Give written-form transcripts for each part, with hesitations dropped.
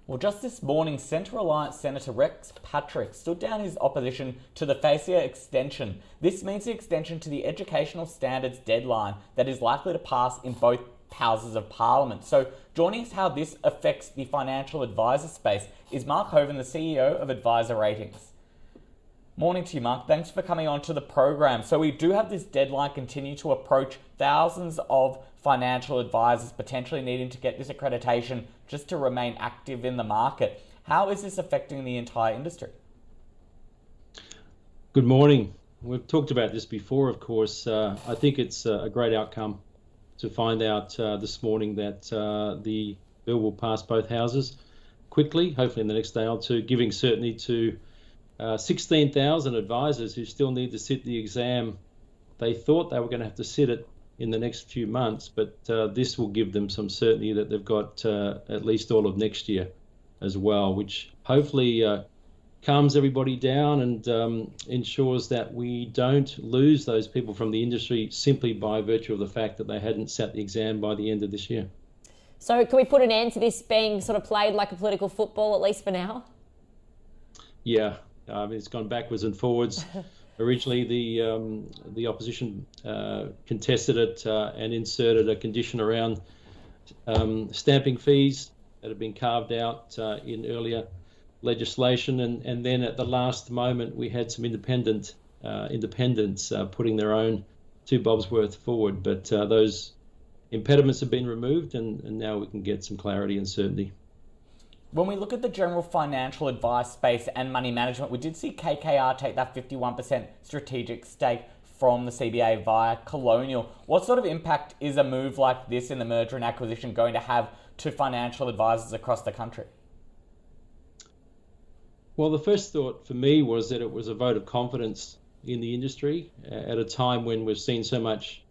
Well, just this morning, Centre Alliance Senator Rex Patrick stood down his opposition to the FASEA extension. This means the extension to the educational standards deadline that is likely to pass in both houses of parliament. So joining us how this affects the financial advisor space is Mark Hoven, the CEO of Advisor Ratings. Morning to you, Mark. Thanks for coming on to the program. So we do have this deadline continue to approach, thousands of financial advisors potentially needing to get this accreditation just to remain active in the market. How is this affecting the entire industry? Good morning. We've talked about this before, of course. I think it's a great outcome to find out this morning that the bill will pass both houses quickly, hopefully in the next day or two, giving certainty to 16,000 advisors who still need to sit the exam. They thought they were going to have to sit it in the next few months, but this will give them some certainty that they've got at least all of next year as well, which hopefully calms everybody down and ensures that we don't lose those people from the industry simply by virtue of the fact that they hadn't sat the exam by the end of this year. So can we put an end to this being sort of played like a political football, at least for now? Yeah. It's gone backwards and forwards. Originally, the opposition contested it and inserted a condition around stamping fees that had been carved out in earlier legislation, and then at the last moment we had some independents putting their own two bobs worth forward. But those impediments have been removed, and now we can get some clarity and certainty. When we look at the general financial advice space and money management, we did see KKR take that 51% strategic stake from the CBA via Colonial. What sort of impact is a move like this in the merger and acquisition going to have to financial advisors across the country? Well, the first thought for me was that it was a vote of confidence in the industry at a time when we've seen so much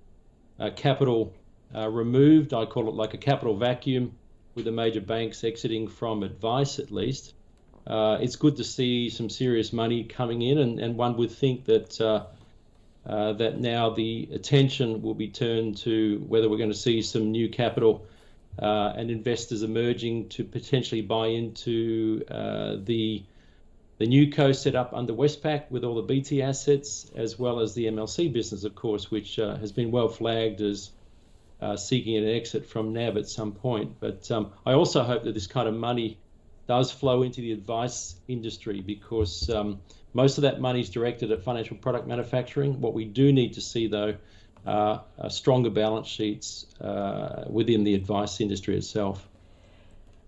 capital removed. I call it like a capital vacuum, with the major banks exiting from advice at least. It's good to see some serious money coming in, and one would think that that now the attention will be turned to whether we're going to see some new capital and investors emerging to potentially buy into the new co set up under Westpac with all the BT assets, as well as the MLC business, of course, which has been well flagged as seeking an exit from NAB at some point. But I also hope that this kind of money does flow into the advice industry, because most of that money is directed at financial product manufacturing. What we do need to see, though, are stronger balance sheets within the advice industry itself.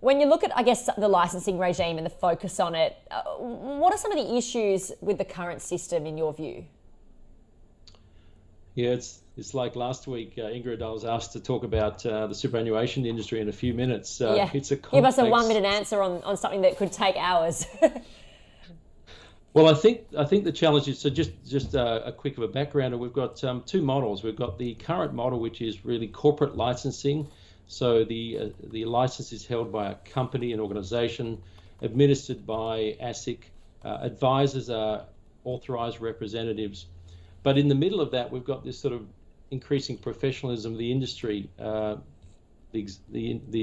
When you look at, I guess, the licensing regime and the focus on it, what are some of the issues with the current system in your view? Yeah, it's like last week, Ingrid, I was asked to talk about the superannuation industry in a few minutes. Yeah. It's a complex... Give us a 1 minute answer on something that could take hours. Well, I think the challenge is, so just a quick of a background. We've got two models. We've got the current model, which is really corporate licensing. So the license is held by a company, an organisation, administered by ASIC. Advisors are authorised representatives. But in the middle of that, we've got this sort of increasing professionalism of the industry. The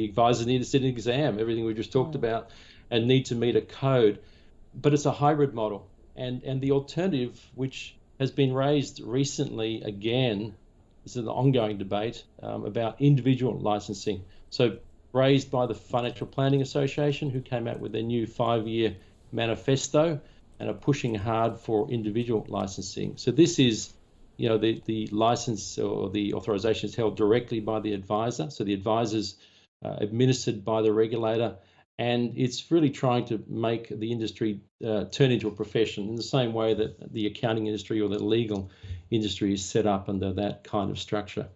advisors need to sit an exam, everything we just talked about, and need to meet a code. But it's a hybrid model. And the alternative, which has been raised recently again, this is an ongoing debate about individual licensing. So raised by the Financial Planning Association, who came out with their new 5-year manifesto and are pushing hard for individual licensing. So this is, the license or the authorization is held directly by the advisor. So the advisor's administered by the regulator, and it's really trying to make the industry turn into a profession in the same way that the accounting industry or the legal industry is set up under that kind of structure.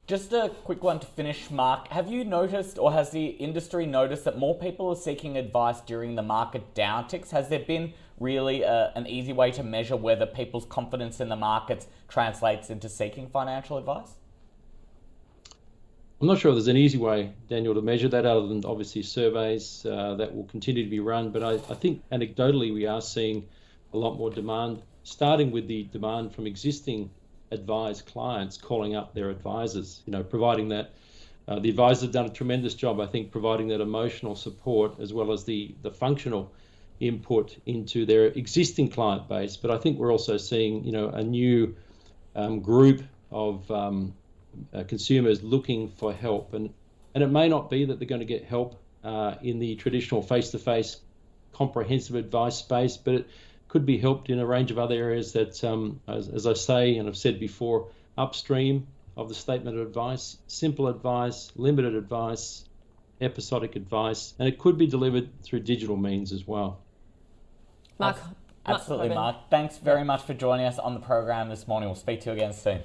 Just a quick one to finish, Mark. Have you noticed, or has the industry noticed, that more people are seeking advice during the market downticks? Has there been really an easy way to measure whether people's confidence in the markets translates into seeking financial advice? I'm not sure there's an easy way, Daniel, to measure that, other than obviously surveys that will continue to be run. But I think anecdotally we are seeing a lot more demand, starting with the demand from existing advised clients calling up their advisors, providing that The advisors have done a tremendous job, I think, providing that emotional support as well as the functional input into their existing client base. But I think we're also seeing, a new group of consumers looking for help, and it may not be that they're going to get help in the traditional face-to-face comprehensive advice space, but it could be helped in a range of other areas that, as I say and I've said before, upstream of the statement of advice, simple advice, limited advice, episodic advice, and it could be delivered through digital means as well. Mark. Absolutely, Mark. Thanks very much for joining us on the program this morning. We'll speak to you again soon.